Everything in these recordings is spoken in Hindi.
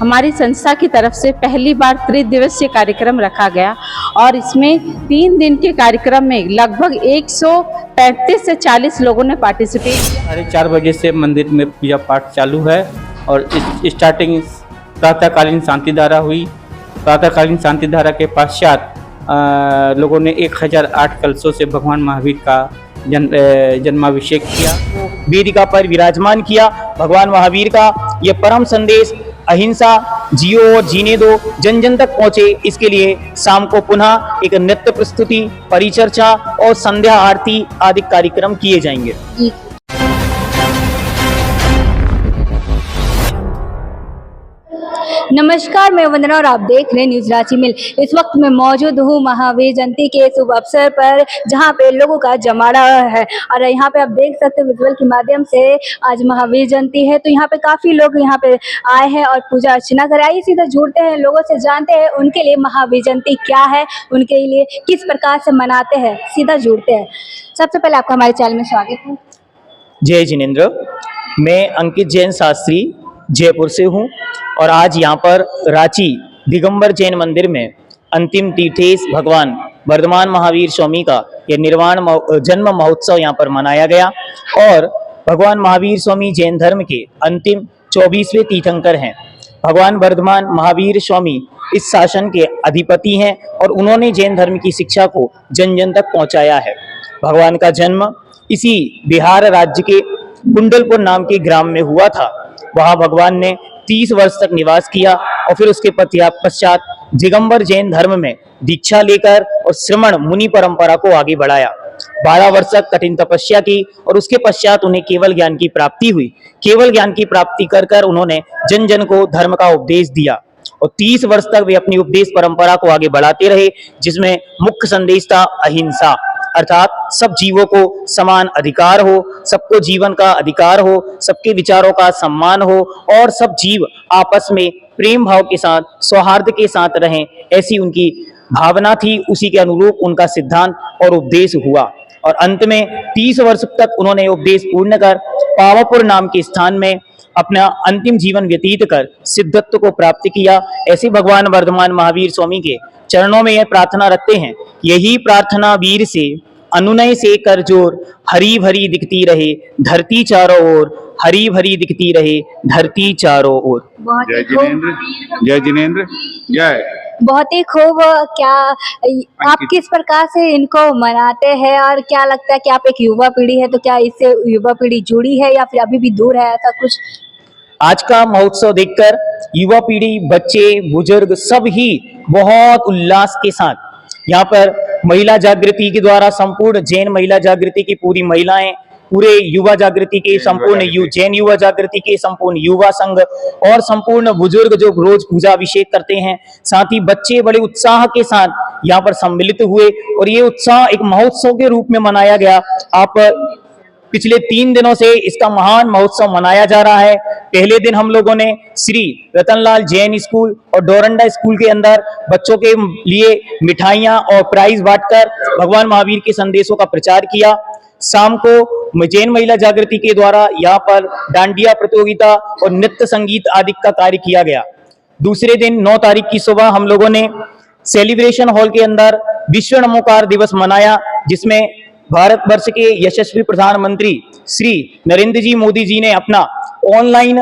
हमारी संस्था की तरफ से पहली बार त्रिदिवसीय कार्यक्रम रखा गया और इसमें 3 दिन के कार्यक्रम में लगभग 135 से 40 लोगों ने पार्टिसिपेट किया। 4:30 बजे से मंदिर में पूजा पाठ चालू है और स्टार्टिंग प्रातःकालीन शांति धारा हुई। प्रातःकालीन शांति धारा के पश्चात लोगों ने 1008 कलशों से भगवान महावीर का जन्माभिषेक किया, वेदिका पर विराजमान किया। भगवान महावीर का ये परम संदेश अहिंसा जियो और जीने दो जन जन तक पहुंचे, इसके लिए शाम को पुनः एक नृत्य प्रस्तुति, परिचर्चा और संध्या आरती आदि कार्यक्रम किए जाएंगे। नमस्कार, मैं वंदना और आप देख रहे हैं न्यूज रांची मिल। इस वक्त मैं मौजूद हूँ महावीर जयंती के शुभ अवसर पर, जहाँ पे लोगों का जमावड़ा है और यहाँ पे आप देख सकते हैं विजुअल के माध्यम से आज महावीर जयंती है, तो यहाँ पे काफी लोग यहाँ पे आए हैं और पूजा अर्चना कर आइए सीधा जुड़ते हैं, लोगों से जानते हैं उनके लिए महावीर जयंती क्या है, उनके लिए किस प्रकार से मनाते हैं, सीधा जुड़ते हैं। सबसे पहले आपका हमारे चैनल में स्वागत है। जय जिनेन्द्र, मैं अंकित जैन शास्त्री जयपुर से हूँ और आज यहाँ पर रांची दिगंबर जैन मंदिर में अंतिम तीर्थेश भगवान वर्धमान महावीर स्वामी का यह जन्म महोत्सव यहाँ पर मनाया गया और भगवान महावीर स्वामी जैन धर्म के अंतिम 24वें तीर्थंकर हैं। भगवान वर्धमान महावीर स्वामी इस शासन के अधिपति हैं और उन्होंने जैन धर्म की शिक्षा को जन जन तक पहुँचाया है। भगवान का जन्म इसी बिहार राज्य के कुंडलपुर नाम के ग्राम में हुआ था। वहाँ भगवान ने 30 वर्ष तक निवास किया और फिर उसके पश्चात दिगंबर जैन धर्म में दीक्षा लेकर और श्रमण मुनि परंपरा को आगे बढ़ाया। 12 वर्ष तक कठिन तपस्या की और उसके पश्चात उन्हें केवल ज्ञान की प्राप्ति हुई। केवल ज्ञान की प्राप्ति कर उन्होंने जन जन को धर्म का उपदेश दिया और 30 वर्ष तक वे अपनी उपदेश परंपरा को आगे बढ़ाते रहे, जिसमें मुख्य संदेश था अहिंसा, अर्थात सब जीवों को समान अधिकार हो, सबको जीवन का अधिकार हो, सबके विचारों का सम्मान हो और सब जीव आपस में प्रेम भाव के साथ, सौहार्द के साथ रहें, ऐसी उनकी भावना थी। उसी के अनुरूप उनका सिद्धांत और उपदेश हुआ और अंत में 30 वर्ष तक उन्होंने उपदेश पूर्ण कर पावापुर नाम के स्थान में अपना अंतिम जीवन व्यतीत कर सिद्धत्व को प्राप्त किया। ऐसे भगवान वर्धमान महावीर स्वामी के चरणों में यह प्रार्थना रखते हैं, यही प्रार्थना वीर से अनुनय से कर जोर, हरी भरी दिखती रहे धरती चारों ओर, हरी भरी दिखती रहे धरती चारों ओर। जय जिनेन्द्र, जय जिनेन्द्र, जय। बहुत ही खूब। क्या आप किस प्रकार से इनको मनाते हैं और क्या लगता है कि आप एक युवा पीढ़ी है, तो क्या इससे युवा पीढ़ी जुड़ी है या फिर अभी भी दूर है, ऐसा कुछ? आज का महोत्सव देखकर युवा पीढ़ी, बच्चे, बुजुर्ग सब ही बहुत उल्लास के साथ यहाँ पर महिला जागृति के द्वारा संपूर्ण जैन महिला जागृति की पूरी महिलाएं, पूरे युवा जागृति के संपूर्ण जैन युवा जागृति के संपूर्ण युवा संघ और संपूर्ण बुजुर्ग जो रोज पूजा अभिषेक करते हैं, साथ ही बच्चे बड़े उत्साह के साथ यहाँ पर सम्मिलित हुए और ये उत्साह एक महोत्सव के रूप में मनाया गया। आप पिछले 3 दिनों से इसका महान महोत्सव मनाया जा रहा है। पहले दिन हम लोगों ने श्री रतनलाल जैन स्कूल और डोरंडा स्कूल के अंदर बच्चों के लिए मिठाइयां और प्राइज बांटकर भगवान महावीर के संदेशों का प्रचार किया। शाम को जैन महिला जागृति के द्वारा यहाँ पर डांडिया प्रतियोगिता और नृत्य संगीत आदि का कार्य किया गया। दूसरे दिन 9 तारीख की सुबह हम लोगों ने सेलिब्रेशन हॉल के अंदर विश्व नमोकार दिवस मनाया, जिसमें भारत वर्ष के यशस्वी प्रधानमंत्री श्री नरेंद्र जी मोदी जी ने अपना ऑनलाइन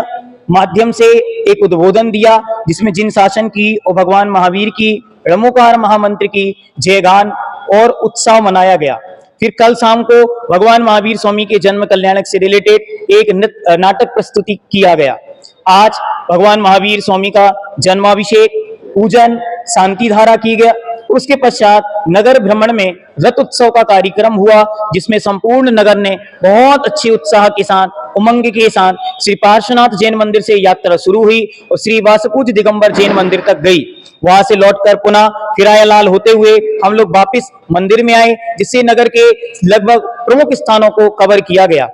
माध्यम से एक उद्बोधन दिया, जिसमें जिन शासन की और भगवान महावीर की नमोकार महामंत्र की जयगान और उत्सव मनाया गया। फिर कल शाम को भगवान महावीर स्वामी के जन्म कल्याणक से रिलेटेड एक नाटक प्रस्तुति किया गया। आज भगवान महावीर स्वामी का जन्माभिषेक, पूजन, शांति धारा की गया। उसके पश्चात नगर भ्रमण में रथ उत्सव का कार्यक्रम हुआ, जिसमें संपूर्ण नगर ने बहुत अच्छे उत्साह के साथ, उमंग के साथ श्री पार्श्वनाथ जैन मंदिर से यात्रा शुरू हुई और श्री वासपूज दिगंबर जैन मंदिर तक गई। वहां से लौटकर पुनः किराया लाल होते हुए हम लोग वापिस मंदिर में आए, जिससे नगर के लगभग प्रमुख स्थानों को कवर किया गया।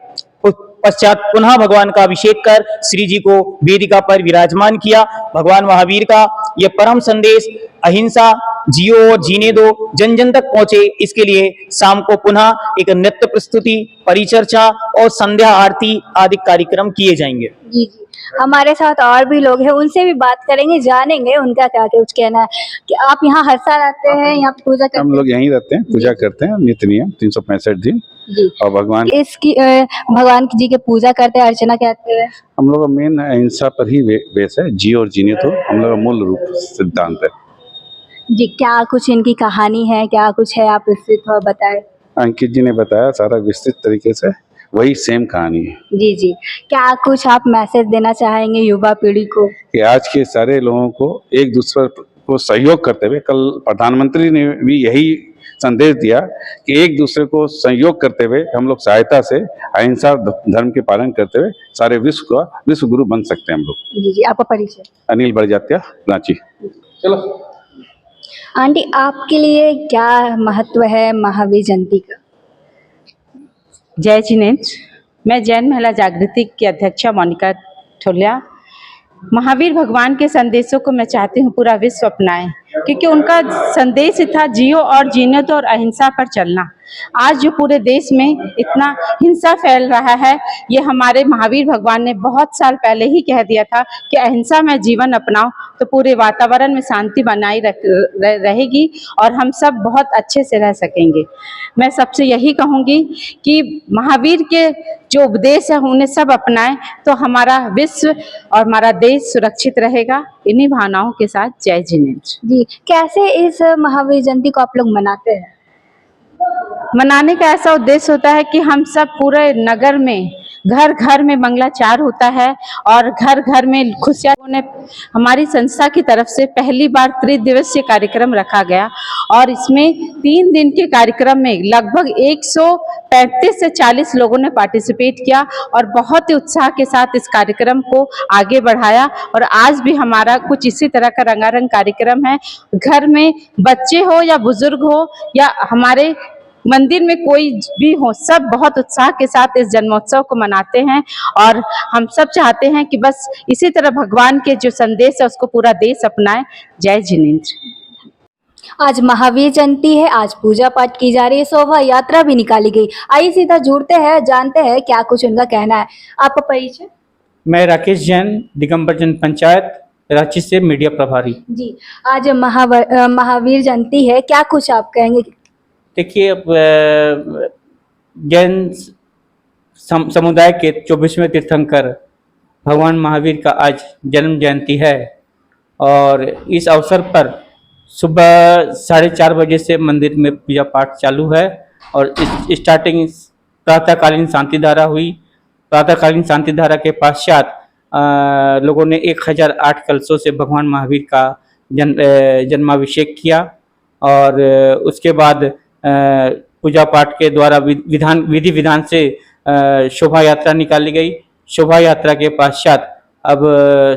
पश्चात पुनः भगवान का अभिषेक कर श्री जी को वेदिका पर विराजमान किया। भगवान महावीर का यह परम संदेश अहिंसा जियो और जीने दो जन जन तक पहुंचे, इसके लिए शाम को पुनः एक नृत्य प्रस्तुति, परिचर्चा और संध्या आरती आदि कार्यक्रम किए जाएंगे। जी जी, हमारे साथ और भी लोग हैं, उनसे भी बात करेंगे, जानेंगे उनका क्या कुछ कहना है। कि आप यहाँ हर साल आते हैं, यहाँ पूजा करते हम लोग यहीं रहते हैं, पूजा करते हैं नित्य नियम 365 दिन। जी, और भगवान इसकी भगवान जी की पूजा करते हैं, अर्चना करते हैं। हम लोग का मेन अहिंसा पर ही बेस है, जियो और जीने दो हम लोग का मूल रूप सिद्धांत है। जी, क्या कुछ इनकी कहानी है, क्या कुछ है, आप इससे थोड़ा बताएं। अंकित जी ने बताया सारा विस्तृत तरीके से, वही सेम कहानी है जी जी, क्या कुछ आप मैसेज देना चाहेंगे युवा पीढ़ी को? कि आज के सारे लोगों को एक दूसरे को सहयोग करते हुए, कल प्रधानमंत्री ने भी यही संदेश दिया कि एक दूसरे को सहयोग करते हुए हम लोग सहायता से अहिंसा धर्म के पालन करते हुए सारे विश्व का विश्व गुरु बन सकते हैं हम लोग। जी जी, आपका परिचय? अनिल बड़जात्या, रांची। चलो आंटी, आपके लिए क्या महत्व है महावीर जयंती का? जय जिनेन्द्र। मैं जैन महिला जागृति की अध्यक्षा मोनिका ठोलिया। महावीर भगवान के संदेशों को मैं चाहती हूँ पूरा विश्व अपनाए, क्योंकि उनका संदेश था जियो और जीने दो और अहिंसा पर चलना। आज जो पूरे देश में इतना हिंसा फैल रहा है, ये हमारे महावीर भगवान ने बहुत साल पहले ही कह दिया था कि अहिंसा में जीवन अपनाओ तो पूरे वातावरण में शांति बनाई रहेगी और हम सब बहुत अच्छे से रह सकेंगे। मैं सबसे यही कहूँगी कि महावीर के जो उपदेश है उन्हें सब अपनाएं तो हमारा विश्व और हमारा देश सुरक्षित रहेगा। इन्हीं भावनाओं के साथ जय जिनेन्द्र। जी, कैसे इस महावीर जयंती को आप लोग मनाते हैं? मनाने का ऐसा उद्देश्य होता है कि हम सब पूरे नगर में घर घर में मंगलाचार होता है और घर घर में खुशियाँ ने हमारी संस्था की तरफ से पहली बार त्रिदिवसीय कार्यक्रम रखा गया और इसमें 3 दिन के कार्यक्रम में लगभग 135 से 40 लोगों ने पार्टिसिपेट किया और बहुत ही उत्साह के साथ इस कार्यक्रम को आगे बढ़ाया। और आज भी हमारा कुछ इसी तरह का रंगारंग कार्यक्रम है। घर में बच्चे हो या बुजुर्ग हो या हमारे मंदिर में कोई भी हो, सब बहुत उत्साह के साथ इस जन्मोत्सव को मनाते हैं और हम सब चाहते हैं कि बस इसी तरह भगवान के जो संदेश है उसको पूरा देश अपनाए। जय जिनेन्द्र। आज महावीर जयंती है, आज पूजा पाठ की जा रही है, शोभा यात्रा भी निकाली गई। आइए सीधा जुड़ते हैं, जानते हैं क्या कुछ उनका कहना है। आपका परिचय? मैं राकेश जैन, दिगंबर जन पंचायत, रांची से मीडिया प्रभारी। जी, आज महावीर जयंती है, क्या कुछ आप कहेंगे? देखिए, अब जैन समुदाय के 24वें तीर्थंकर भगवान महावीर का आज जन्म जयंती है और इस अवसर पर सुबह 4:30 बजे से मंदिर में पूजा पाठ चालू है और इस स्टार्टिंग प्रातःकालीन शांति धारा हुई। प्रातःकालीन शांति धारा के पश्चात लोगों ने 1008 कलशों से भगवान महावीर का जन्माभिषेक किया और उसके बाद पूजा पाठ के द्वारा विधि विधान से शोभा यात्रा निकाली गई। शोभा यात्रा के पश्चात अब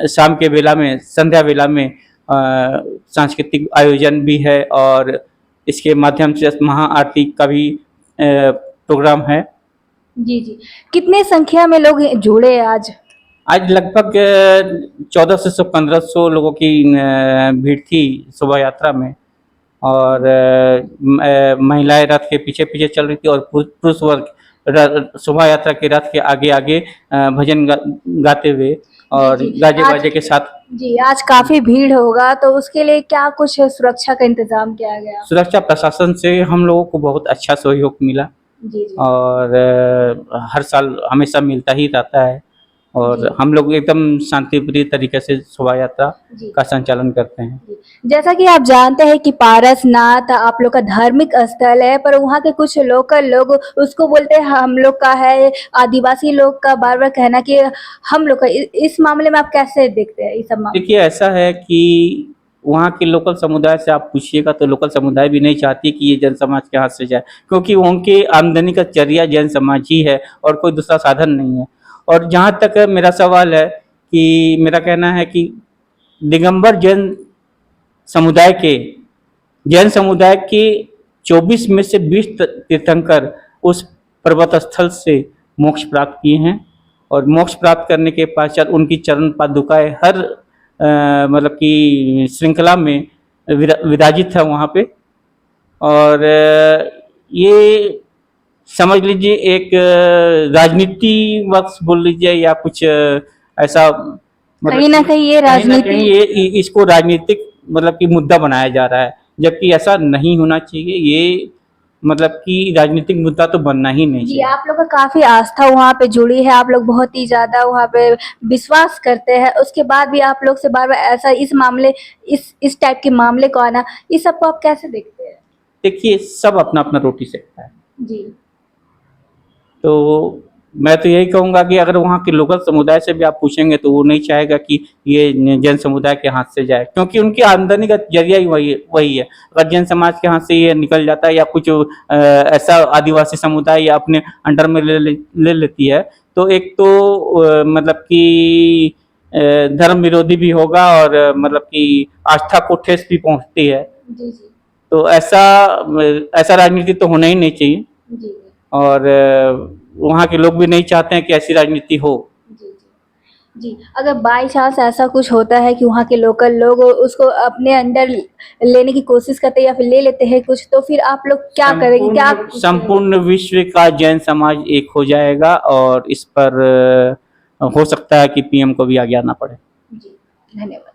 शाम के वेला में, संध्या वेला में सांस्कृतिक आयोजन भी है और इसके माध्यम से महाआरती का भी प्रोग्राम है। जी जी, कितने संख्या में लोग जुड़े आज? आज लगभग 1400 से 1500 लोगों की भीड़ थी शोभा यात्रा में और महिलाएं रथ के पीछे पीछे चल रही थी और पुरुष वर्ग शोभा यात्रा के रथ के आगे आगे भजन गाते हुए और गाजे बाजे के साथ। जी, आज काफी भीड़ होगा तो उसके लिए क्या कुछ सुरक्षा का इंतजाम किया गया? सुरक्षा प्रशासन से हम लोगों को बहुत अच्छा सहयोग मिला। जी जी। और हर साल हमेशा मिलता ही रहता है और हम लोग एकदम शांतिप्रिय तरीके से शोभा यात्रा का संचालन करते हैं। जैसा कि आप जानते हैं कि पारसनाथ आप लोग का धार्मिक स्थल है, पर वहाँ के कुछ लोकल लोग उसको बोलते हैं हम लोग का है, आदिवासी लोग का बार बार कहना कि हम लोग का। इस मामले में आप कैसे देखते हैं इस सब मामले? देखिए, ऐसा है कि वहाँ के लोकल समुदाय से आप पूछिएगा तो लोकल समुदाय भी नहीं चाहती कि ये जैन समाज के हाथ से जाए, क्योंकि उनकी आमदनी का जरिया जैन समाज ही है और कोई दूसरा साधन नहीं है। और जहाँ तक मेरा सवाल है कि मेरा कहना है कि दिगंबर जैन समुदाय के 24 में से 20 तीर्थंकर उस पर्वत स्थल से मोक्ष प्राप्त किए हैं। और मोक्ष प्राप्त करने के पश्चात उनकी चरण पादुकाएं हर मतलब कि श्रृंखला में विराजित है वहाँ पे। और ये समझ लीजिए एक राजनीति वक्स बोल लीजिए या कुछ ऐसा, मतलब कहीं ना कहीं ये कहीं ना राजनीति कहीं ये इसको राजनीतिक मतलब कि मुद्दा बनाया जा रहा है, जबकि ऐसा नहीं होना चाहिए। ये मतलब कि राजनीतिक मुद्दा तो बनना ही नहीं जी, चाहिए। आप लोग का काफी आस्था वहाँ पे जुड़ी है, आप लोग बहुत ही ज्यादा वहाँ पे विश्वास करते हैं, उसके बाद भी आप लोग से बार बार ऐसा इस मामले इस टाइप के मामले को आना, इस सबको आप कैसे देखते हैं? देखिए, सब अपना अपना रोटी सेकता है। जी तो मैं तो यही कहूँगा कि अगर वहाँ के लोकल समुदाय से भी आप पूछेंगे तो वो नहीं चाहेगा कि ये जैन समुदाय के हाथ से जाए, क्योंकि उनकी आमदनी का जरिया ही वही है। अगर जैन समाज के हाथ से ये निकल जाता है या कुछ ऐसा आदिवासी समुदाय या अपने अंडर में ले लेती है, तो एक तो मतलब कि धर्म विरोधी भी होगा और मतलब कि आस्था को ठेस भी पहुँचती है। जी जी तो ऐसा राजनीति तो होना ही नहीं चाहिए। जी और वहाँ के लोग भी नहीं चाहते हैं कि ऐसी राजनीति हो। जी जी जी, अगर बाई चांस ऐसा कुछ होता है कि वहाँ के लोकल लोग उसको अपने अंदर लेने की कोशिश करते हैं या फिर ले लेते हैं कुछ, तो फिर आप लोग क्या करेंगे? क्या आप संपूर्ण विश्व का जैन समाज एक हो जाएगा और इस पर हो सकता है कि पीएम को भी आगे आना पड़े। जी, धन्यवाद।